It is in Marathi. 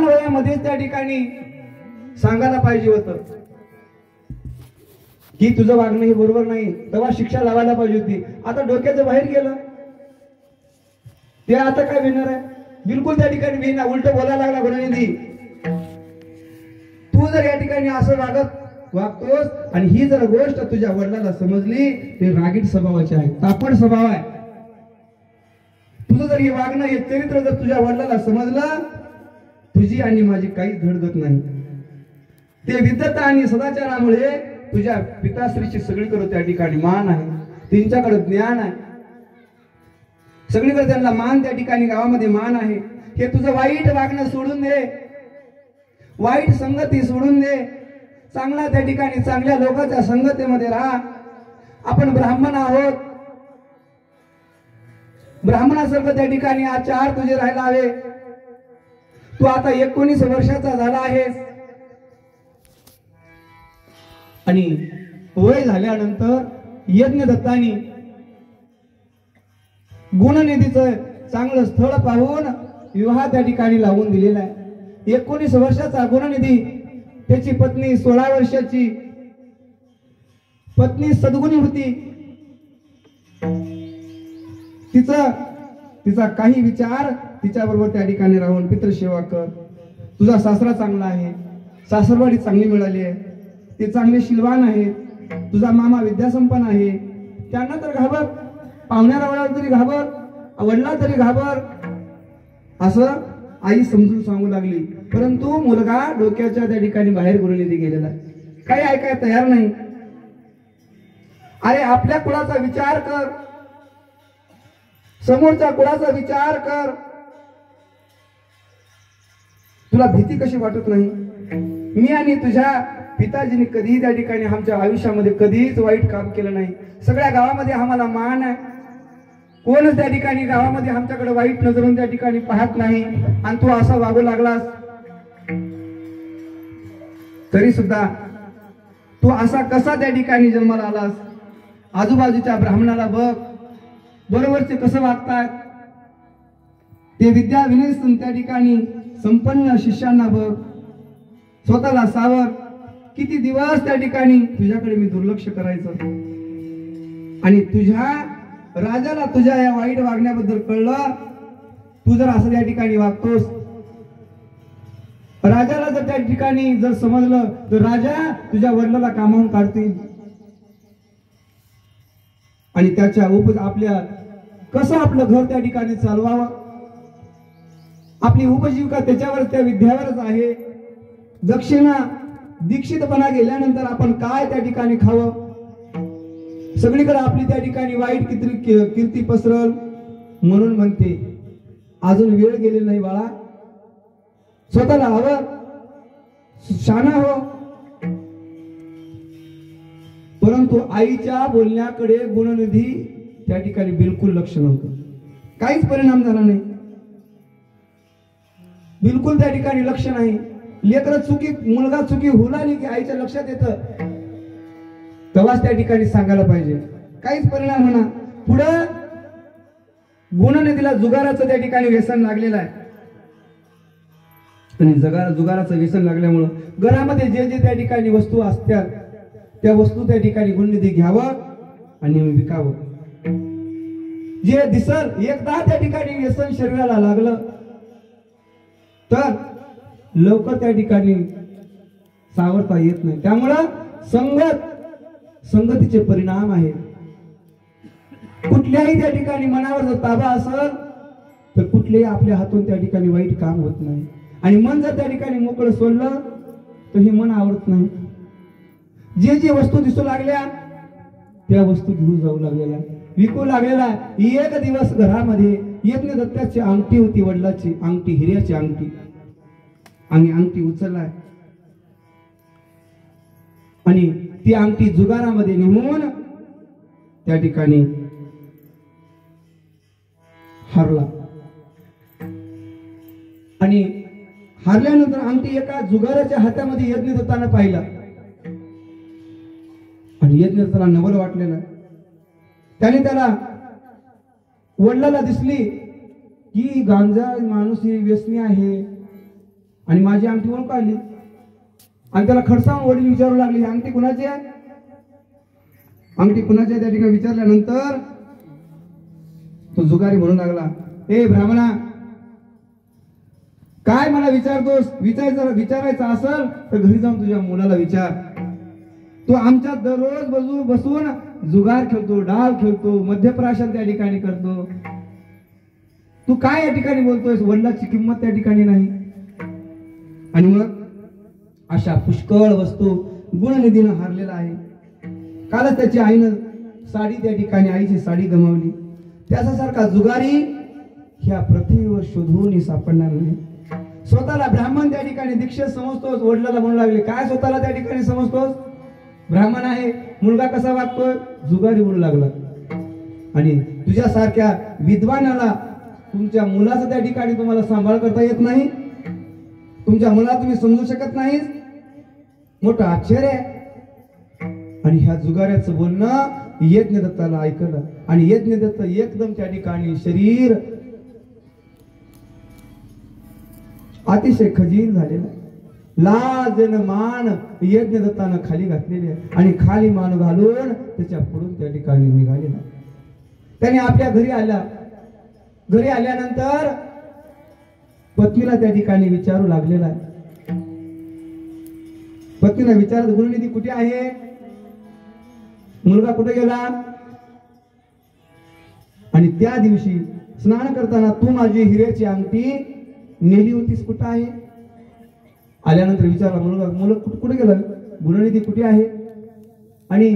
वयामध्येच त्या ठिकाणी सांगायला पाहिजे होतं की तुझं वागणं हे बरोबर नाही, तेव्हा शिक्षा लावायला पाहिजे होती. आता डोक्याचं बाहेर गेलं ते आता काय भेटणार आहे? बिलकुल त्या ठिकाणी भेटना. उलट बोलायला लागला गुणनिधी, तू जर या ठिकाणी असं वागतोस आणि ही जर गोष्ट तुझ्या वडिलांना समजली ते रागीट स्वभावाची आहे, तापड स्वभाव आहे. तुझं जर हे वागणं हे चरित्र जर तुझ्या वडिलांना समजलं, तुझी आणि माझी काहीच धडगत नाही. ते विद्वत्ता आणि सदाचारामुळे तुझ्या पिताश्रीची सगळीकडे त्या ठिकाणी मान आहे, त्यांच्याकडे ज्ञान आहे, सगळीकडे त्यांना मान त्या ठिकाणी गावामध्ये मान आहे. हे तुझं वाईट वागणं सोडून दे, वाईट संगती सोडून दे, चांगला त्या ठिकाणी चांगल्या लोकांच्या संगतीमध्ये राहा. आपण ब्राह्मण आहोत, ब्राह्मणासारखं त्या ठिकाणी आचार तुझे राहायला हवे. तू आता 19 वर्षाचा झाला आहेस आणि वय झाल्यानंतर यज्ञदत्तानी गुणनिधीचं चांगलं स्थळ पाहून विवाह त्या ठिकाणी लावून दिलेला आहे. 19 वर्षाचा गुणनिधी, त्याची पत्नी 16 वर्षाची पत्नी सद्गुणी होती. तिचा काही विचार तिच्याबरोबर त्या ठिकाणी राहून पितृसेवा कर. तुझा सासरा चांगला आहे, सासरवाडी चांगली मिळाली आहे, ते चांगले शिलवान आहेत, तुझा मामा विद्यासंपन्न आहे, त्यांना तर घाबर, पाहुण्याला तरी घाबर, वडिला तरी घाबर, असं आई समजून सांगू लागली. परंतु मुलगा डोक्याच्या त्या ठिकाणी बाहेर गुरुनिधी गेलेला, काही ऐकायला तयार नाही. अरे आपल्या कुळाचा विचार कर, समोरच्या कुळाचा विचार कर. तुला भीती कशी वाटत नाही? मी आणि तुझ्या पिताजीने कधीही त्या ठिकाणी आमच्या आयुष्यामध्ये कधीच वाईट काम केलं नाही. सगळ्या गावामध्ये आम्हाला मान आहे, कोणच त्या ठिकाणी गावामध्ये आमच्याकडे वाईट नजरून त्या ठिकाणी पाहत नाही. आणि तू असा वागू लागलास तरी सुद्धा तू असा कसा त्या ठिकाणी जन्माला आलास? आजूबाजूच्या ब्राह्मणाला बघ, बरोबरचे कसं वागतात, ते विद्या विनय त्या ठिकाणी संपन्न शिष्यांना बघ, स्वतःला सावर. किती दिवस त्या ठिकाणी तुझ्याकडे मी दुर्लक्ष करायचं आणि तुझ्या राजाला तुझ्या या वाईट वागण्याबद्दल कळलं, तू जर असं त्या ठिकाणी वागतोस, राजाला जर त्या ठिकाणी जर समजलं तर राजा तुझ्या वडिलाला कामावून काढतील आणि त्याच्या आपल्या कसं आपलं घर त्या ठिकाणी चालवावं, आपली उपजीविका त्याच्यावर त्या विद्यावरच आहे. दक्षिणा दीक्षितपणा गेल्यानंतर आपण काय त्या ठिकाणी खावं, सगळीकडे आपली त्या ठिकाणी वाईट कीर्ती पसरल. म्हणून म्हणते अजून वेळ गेलेला नाही बाळा, स्वतःला हवं, शाना हो. परंतु आईच्या बोलण्याकडे गुणनिधी त्या ठिकाणी बिलकुल लक्ष नव्हतं, काहीच परिणाम झाला नाही, बिलकुल त्या ठिकाणी लक्ष नाही. लेकर चुकी, मुलगा चुकी हुलाली की आईच्या लक्षात येतं, तेव्हाच त्या ठिकाणी सांगायला पाहिजे, काहीच परिणाम होणार. पुढं गुणनिधीला जुगाराचं त्या ठिकाणी व्यसन लागलेलं आहे आणि जुगाराचं व्यसन लागल्यामुळं घरामध्ये जे जे त्या ठिकाणी वस्तू असतात त्या वस्तू त्या ठिकाणी गुणनिधी घ्यावं आणि विकावं. जे दिसल एकदा त्या ठिकाणी व्यसन शरीराला लागलं तर लवकर त्या ठिकाणी सावरता येत नाही. त्यामुळं संगतीचे परिणाम आहेत. कुठल्याही त्या ठिकाणी मनावर जर ताबा असेल तर कुठलेही आपल्या हातून त्या ठिकाणी वाईट काम होत नाही. आणि मन जर त्या ठिकाणी मोकळं सोडलं तर हे मन आवडत नाही. जे जे वस्तू दिसू लागल्या त्या वस्तू घेऊन जाऊ लागलेल्या, विकू लागलेला. एक दिवस घरामध्ये यज्ञदत्ताची अंगठी होती, वडिलाची अंगठी, हिऱ्याची अंगठी, आणि अंगठी उचललाय आणि ती अंगठी जुगारामध्ये नेऊन त्या ठिकाणी हारला. आणि हारल्यानंतर अंगठी एका जुगाराच्या हातामध्ये यज्ञदत्तानं पाहिला आणि यज्ञदत्ताला नवल वाटलेलं. त्याला वडिलाला दिसली की गांजा माणूस ही व्यसनी आहे, आणि माझी अंगठी ओळख आली आणि त्याला खडसावून वडील विचारू लागले, ही अंगठी कुणाची आहे? अंगठी कुणाची आहे त्या ठिकाणी विचारल्यानंतर तो जुगारी म्हणू लागला, ए ब्राह्मणा, काय मला विचारतोस? विचारायचं असेल तर घरी जाऊन तुझ्या मुलाला विचार. तो आमच्या दररोज बसून जुगार खेळतो, डाव खेळतो, मध्यप्राशन त्या ठिकाणी करतो. तू काय या ठिकाणी बोलतोयस? वडिलाची किंमत त्या ठिकाणी नाही. आणि मग अशा पुष्कळ वस्तू गुणनिधीनं हारलेला आहे. कालच त्याची आईनं साडी त्या ठिकाणी, आईची साडी गमावली. त्याच्यासारखा जुगारी ह्या पृथ्वीवर शोधून सापडणार नाही. स्वतःला ब्राह्मण त्या ठिकाणी दीक्षित समजतोस. वडिलाला म्हणू लागले, काय स्वतःला त्या ठिकाणी समजतोस? ब्राह्मण आहे, मुलगा कसा वागतोय? जुगारी बोलू लागला. आणि तुझ्यासारख्या विद्वानाला तुमच्या मुलाचा त्या ठिकाणी तुम्हाला सांभाळ करता येत नाही, तुमच्या मुलाला तुम्ही समजू शकत नाही, मोठं आश्चर्य आहे. आणि ह्या जुगाऱ्याचं बोलणं यज्ञदत्ताला ऐकलं आणि यज्ञदत्त एकदम त्या ठिकाणी शरीर अतिशय खजील झालेला. लाज न मान यज्ञदत्तानं खाली घातलेली आहे आणि खाली मान घालून त्याच्या पुढून त्या ठिकाणी निघालेला. त्याने आपल्या घरी आल्यानंतर पत्नीला त्या ठिकाणी विचारू लागलेला आहे. पत्नीला विचारत, गुरुनिधी कुठे आहे? मुलगा कुठे गेला? आणि त्या दिवशी स्नान करताना तू माझी हिऱ्याची अंगठी नेली होतीस, कुठं आहे? आल्यानंतर विचारला, मुलगा कुठे गेला? गुरुनिधी कुठे आहे? आणि